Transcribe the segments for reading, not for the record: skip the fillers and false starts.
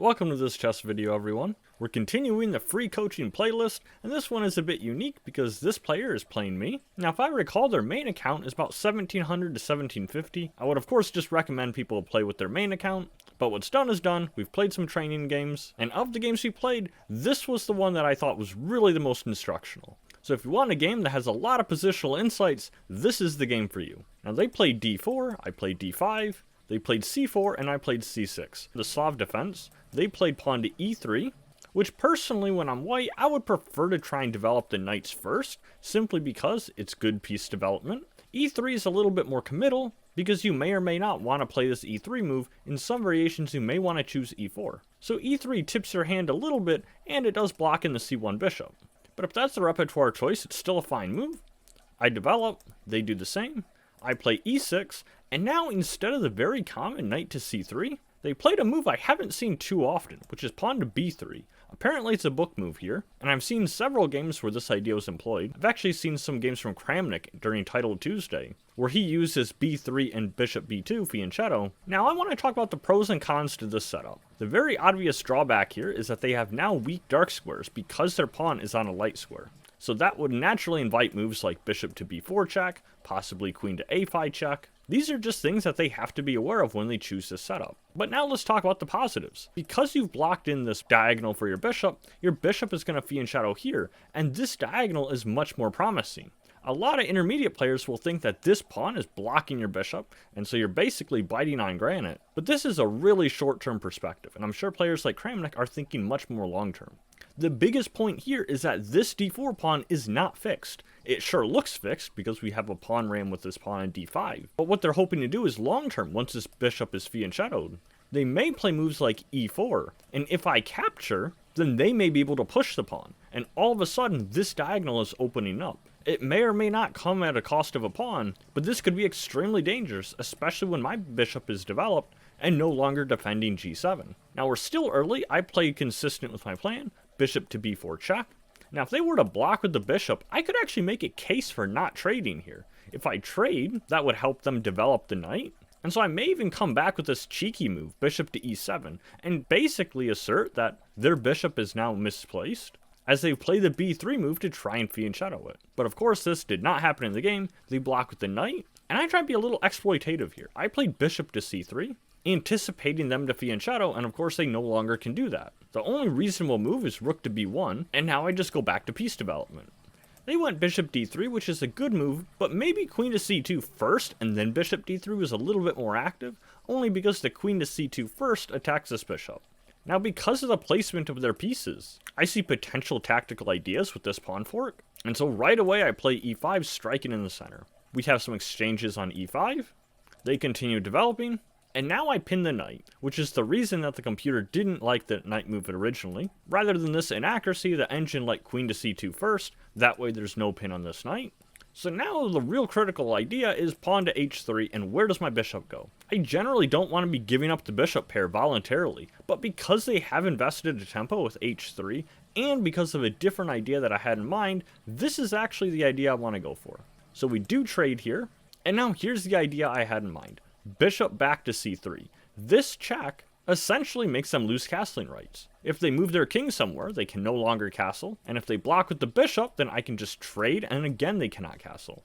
Welcome to this chess video, everyone. We're continuing the free coaching playlist, and this one is a bit unique because this player is playing me. Now, if I recall, their main account is about 1700 to 1750. I would of course just recommend people play with their main account, but what's done is done. We've played some training games, and of the games we played, this was the one that I thought was really the most instructional. So if you want a game that has a lot of positional insights, this is the game for you. Now, they played d4, I played d5, they played c4, and I played c6. The Slav defense, they played pawn to e3, which personally, when I'm white, I would prefer to try and develop the knights first, simply because it's good piece development. e3 is a little bit more committal, because you may or may not want to play this e3 move. In some variations, you may want to choose e4. So e3 tips your hand a little bit, and it does block in the c1 bishop. But if that's the repertoire choice, it's still a fine move. I develop, they do the same. I play e6, and now instead of the very common knight to c3, they played a move I haven't seen too often, which is pawn to b3. Apparently it's a book move here, and I've seen several games where this idea was employed. I've actually seen some games from Kramnik during Title Tuesday, where he uses b3 and bishop b2 fianchetto. Now I want to talk about the pros and cons to this setup. The very obvious drawback here is that they have now weak dark squares because their pawn is on a light square. So that would naturally invite moves like bishop to b4 check, possibly queen to a5 check. These are just things that they have to be aware of when they choose this setup. But now let's talk about the positives. Because you've blocked in this diagonal for your bishop is going to fianchetto here, and this diagonal is much more promising. A lot of intermediate players will think that this pawn is blocking your bishop, and so you're basically biting on granite. But this is a really short-term perspective, and I'm sure players like Kramnik are thinking much more long-term. The biggest point here is that this d4 pawn is not fixed. It sure looks fixed because we have a pawn ram with this pawn on d5. But what they're hoping to do is long-term, once this bishop is fianchettoed. They may play moves like e4, and if I capture, then they may be able to push the pawn, and all of a sudden this diagonal is opening up. It may or may not come at a cost of a pawn, but this could be extremely dangerous, especially when my bishop is developed and no longer defending g7. Now we're still early. I played consistent with my plan, bishop to b4 check. Now if they were to block with the bishop, I could actually make a case for not trading here. If I trade, that would help them develop the knight. And so I may even come back with this cheeky move, bishop to e7, and basically assert that their bishop is now misplaced, as they play the b3 move to try and fianchetto it. But of course this did not happen in the game. They block with the knight, and I try to be a little exploitative here. I played bishop to c3, anticipating them to fianchetto, and of course they no longer can do that. The only reasonable move is rook to b1, and now I just go back to piece development. They went bishop d3, which is a good move, but maybe queen to c2 first, and then bishop d3 was a little bit more active, only because the queen to c2 first attacks this bishop. Now because of the placement of their pieces, I see potential tactical ideas with this pawn fork, and so right away I play e5, striking in the center. We have some exchanges on e5, they continue developing, and now I pin the knight, which is the reason that the computer didn't like the knight move originally. Rather than this inaccuracy, the engine liked queen to c2 first, that way there's no pin on this knight. So now the real critical idea is pawn to h3, and where does my bishop go? I generally don't want to be giving up the bishop pair voluntarily, but because they have invested a tempo with h3, and because of a different idea that I had in mind, this is actually the idea I want to go for. So we do trade here, and now here's the idea I had in mind. Bishop back to c3. This check essentially makes them lose castling rights. If they move their king somewhere, they can no longer castle, and if they block with the bishop, then I can just trade, and again they cannot castle.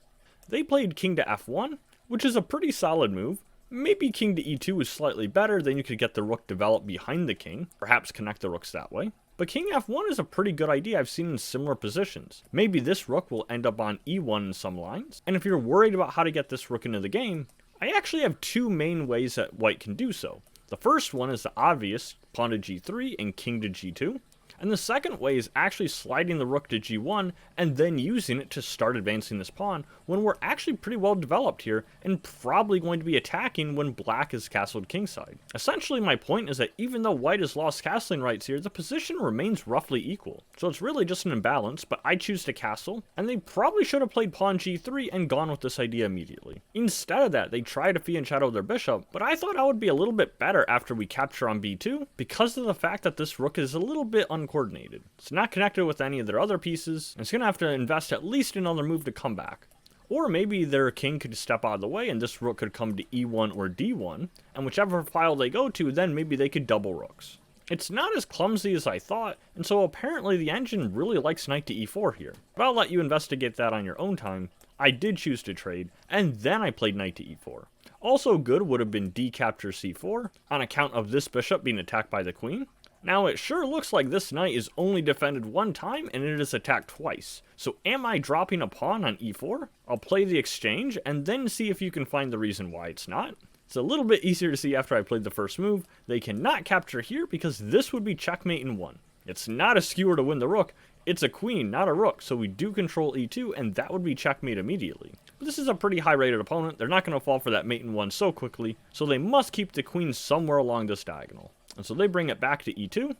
They played king to f1, which is a pretty solid move. Maybe king to e2 is slightly better, then you could get the rook developed behind the king, perhaps connect the rooks that way. But king f1 is a pretty good idea I've seen in similar positions. Maybe this rook will end up on e1 in some lines, and if you're worried about how to get this rook into the game, I actually have two main ways that white can do so. The first one is the obvious, pawn to g3 and king to g2. And the second way is actually sliding the rook to g1 and then using it to start advancing this pawn when we're actually pretty well developed here and probably going to be attacking when black is castled kingside. Essentially my point is that even though white has lost castling rights here, the position remains roughly equal. So it's really just an imbalance, but I choose to castle, and they probably should have played pawn g3 and gone with this idea immediately. Instead of that, they try to fianchetto their bishop, but I thought I would be a little bit better after we capture on b2 because of the fact that this rook is a little bit uncoordinated. It's not connected with any of their other pieces, and it's going to have to invest at least another move to come back. Or maybe their king could step out of the way and this rook could come to e1 or d1, and whichever file they go to, then maybe they could double rooks. It's not as clumsy as I thought, and so apparently the engine really likes knight to e4 here. But I'll let you investigate that on your own time. I did choose to trade, and then I played knight to e4. Also good would have been d capture c4, on account of this bishop being attacked by the queen. Now it sure looks like this knight is only defended one time and it is attacked twice. So am I dropping a pawn on e4? I'll play the exchange and then see if you can find the reason why it's not. It's a little bit easier to see after I played the first move. They cannot capture here because this would be checkmate in 1. It's not a skewer to win the rook, it's a queen, not a rook, so we do control e2 and that would be checkmate immediately. But this is a pretty high rated opponent, they're not going to fall for that mate in 1 so quickly, so they must keep the queen somewhere along this diagonal. And so they bring it back to e2.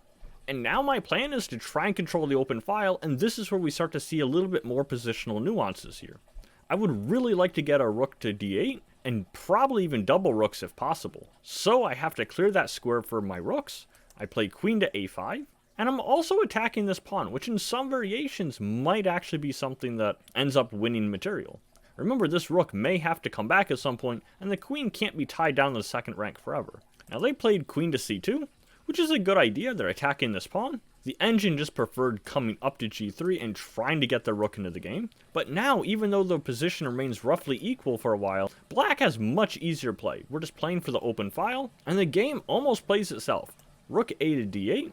And now my plan is to try and control the open file, and this is where we start to see a little bit more positional nuances here. I would really like to get a rook to d8, and probably even double rooks if possible. So I have to clear that square for my rooks. I play queen to a5, and I'm also attacking this pawn, which in some variations might actually be something that ends up winning material. Remember, this rook may have to come back at some point, and the queen can't be tied down to the second rank forever. Now they played queen to c2, which is a good idea, they're attacking this pawn. The engine just preferred coming up to g3 and trying to get the rook into the game. But now, even though the position remains roughly equal for a while, black has much easier play. We're just playing for the open file, and the game almost plays itself. Rook a to d8,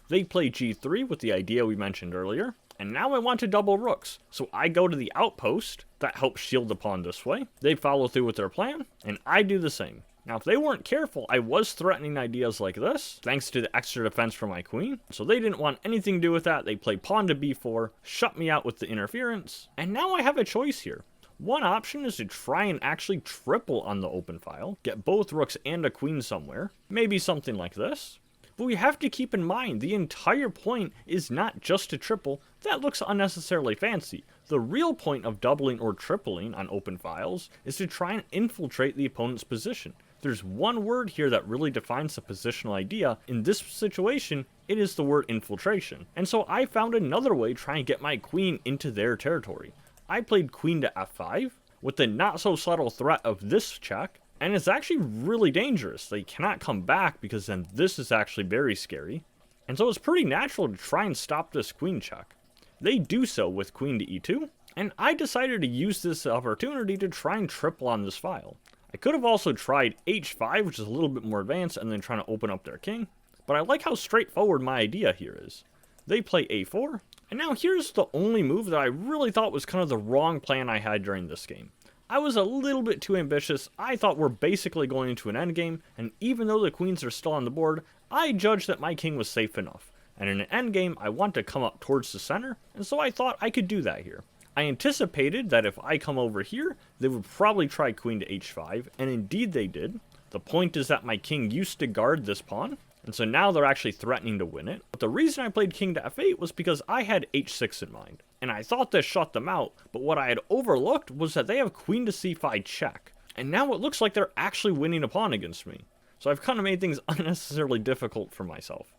they play g3 with the idea we mentioned earlier, and now I want to double rooks, so I go to the outpost, that helps shield the pawn this way. They follow through with their plan, and I do the same. Now, if they weren't careful, I was threatening ideas like this, thanks to the extra defense from my queen. So they didn't want anything to do with that. They played pawn to b4, shut me out with the interference, and now I have a choice here. One option is to try and actually triple on the open file, get both rooks and a queen somewhere, maybe something like this. But we have to keep in mind, the entire point is not just to triple. That looks unnecessarily fancy. The real point of doubling or tripling on open files is to try and infiltrate the opponent's position. There's one word here that really defines the positional idea. In this situation, it is the word infiltration. And so I found another way to try and get my queen into their territory. I played queen to f5 with the not so subtle threat of this check, and it's actually really dangerous. They cannot come back because then this is actually very scary. And so it's pretty natural to try and stop this queen check. They do so with queen to e2, and I decided to use this opportunity to try and triple on this file. I could have also tried h5, which is a little bit more advanced, and then trying to open up their king, but I like how straightforward my idea here is. They play a4, and now here's the only move that I really thought was kind of the wrong plan I had during this game. I was a little bit too ambitious. I thought we're basically going into an endgame, and even though the queens are still on the board, I judged that my king was safe enough. And in an endgame, I want to come up towards the center, and so I thought I could do that here. I anticipated that if I come over here, they would probably try queen to h5, and indeed they did. The point is that my king used to guard this pawn, and so now they're actually threatening to win it. But the reason I played king to f8 was because I had h6 in mind, and I thought this shut them out, but what I had overlooked was that they have queen to c5 check, and now it looks like they're actually winning a pawn against me. So I've kind of made things unnecessarily difficult for myself.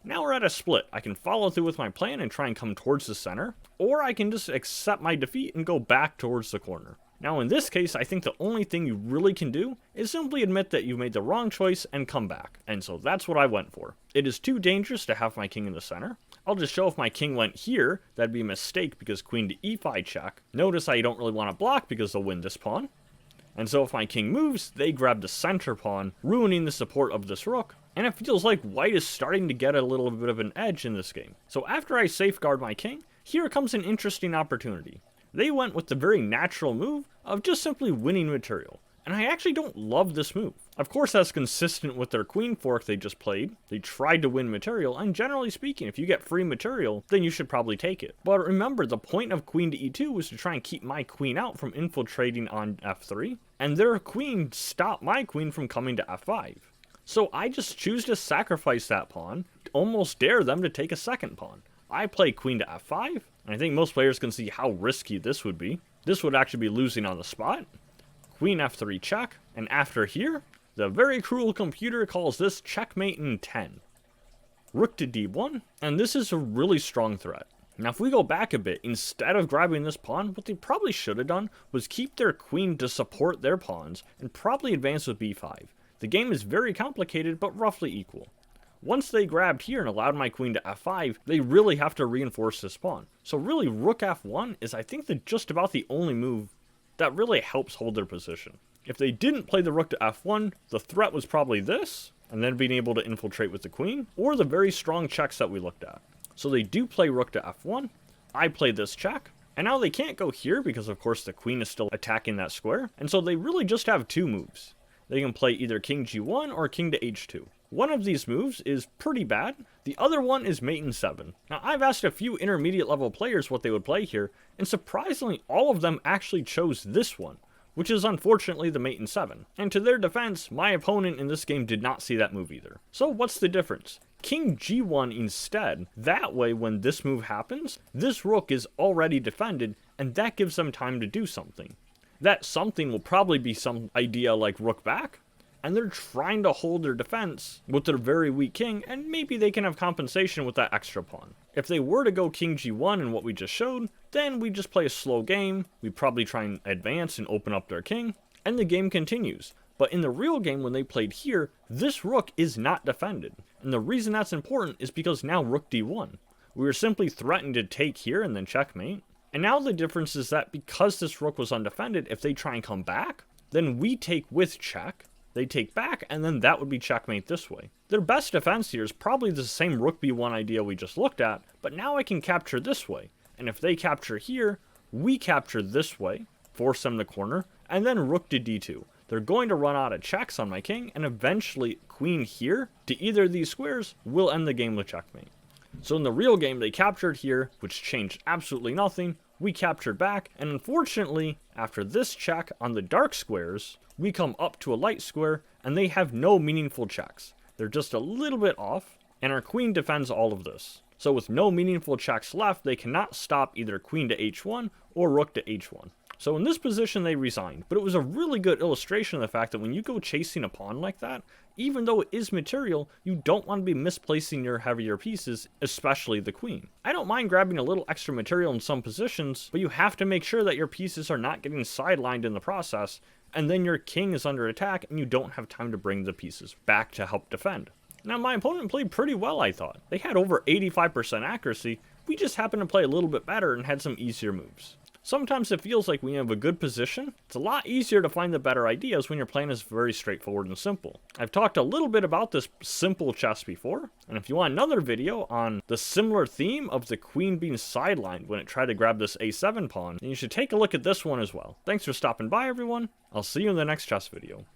Now we're at a split. I can follow through with my plan and try and come towards the center, or I can just accept my defeat and go back towards the corner. Now in this case, I think the only thing you really can do is simply admit that you made the wrong choice and come back. And so that's what I went for. It is too dangerous to have my king in the center. I'll just show if my king went here, that'd be a mistake because queen to e5 check. Notice I don't really want to block because they'll win this pawn. And so if my king moves, they grab the center pawn, ruining the support of this rook. And it feels like white is starting to get a little bit of an edge in this game. So after I safeguard my king, here comes an interesting opportunity. They went with the very natural move of just simply winning material. And I actually don't love this move. Of course, that's consistent with their queen fork they just played. They tried to win material, and generally speaking, if you get free material, then you should probably take it. But remember, the point of queen to e2 was to try and keep my queen out from infiltrating on f3, and their queen stopped my queen from coming to f5. So I just choose to sacrifice that pawn, to almost dare them to take a second pawn. I play queen to f5, and I think most players can see how risky this would be. This would actually be losing on the spot. Queen f3 check, and after here, the very cruel computer calls this checkmate in 10. Rook to d1, and this is a really strong threat. Now if we go back a bit, instead of grabbing this pawn, what they probably should have done was keep their queen to support their pawns, and probably advance with b5. The game is very complicated, but roughly equal. Once they grabbed here and allowed my queen to f5, they really have to reinforce this pawn. So really, rook f1 is, I think, just about the only move that really helps hold their position. If they didn't play the rook to f1, the threat was probably this, and then being able to infiltrate with the queen, or the very strong checks that we looked at. So they do play rook to f1, I play this check, and now they can't go here because of course the queen is still attacking that square, and so they really just have two moves. They can play either king g1 or king to h2. One of these moves is pretty bad, the other one is mate in 7. Now I've asked a few intermediate level players what they would play here, and surprisingly all of them actually chose this one, which is unfortunately the mate in 7. And to their defense, my opponent in this game did not see that move either. So what's the difference? King g1 instead. That way when this move happens, this rook is already defended, and that gives them time to do something. That something will probably be some idea like rook back, and they're trying to hold their defense with their very weak king, and maybe they can have compensation with that extra pawn. If they were to go king g1 in what we just showed, then we just play a slow game, we probably try and advance and open up their king, and the game continues. But in the real game when they played here, this rook is not defended. And the reason that's important is because now rook d1. We were simply threatened to take here and then checkmate. And now the difference is that because this rook was undefended, if they try and come back, then we take with check, they take back, and then that would be checkmate this way. Their best defense here is probably the same rook b1 idea we just looked at, but now I can capture this way. And if they capture here, we capture this way, force them to corner, and then rook to d2. They're going to run out of checks on my king, and eventually queen here to either of these squares will end the game with checkmate. So in the real game, they captured here, which changed absolutely nothing. We captured back, and unfortunately, after this check on the dark squares, we come up to a light square, and they have no meaningful checks. They're just a little bit off, and our queen defends all of this. So with no meaningful checks left, they cannot stop either queen to h1 or rook to h1. So in this position they resigned, but it was a really good illustration of the fact that when you go chasing a pawn like that, even though it is material, you don't want to be misplacing your heavier pieces, especially the queen. I don't mind grabbing a little extra material in some positions, but you have to make sure that your pieces are not getting sidelined in the process, and then your king is under attack and you don't have time to bring the pieces back to help defend. Now my opponent played pretty well, I thought. They had over 85% accuracy, we just happened to play a little bit better and had some easier moves. Sometimes it feels like when you have a good position, it's a lot easier to find the better ideas when your plan is very straightforward and simple. I've talked a little bit about this simple chess before, and if you want another video on the similar theme of the queen being sidelined when it tried to grab this a7 pawn, then you should take a look at this one as well. Thanks for stopping by everyone, I'll see you in the next chess video.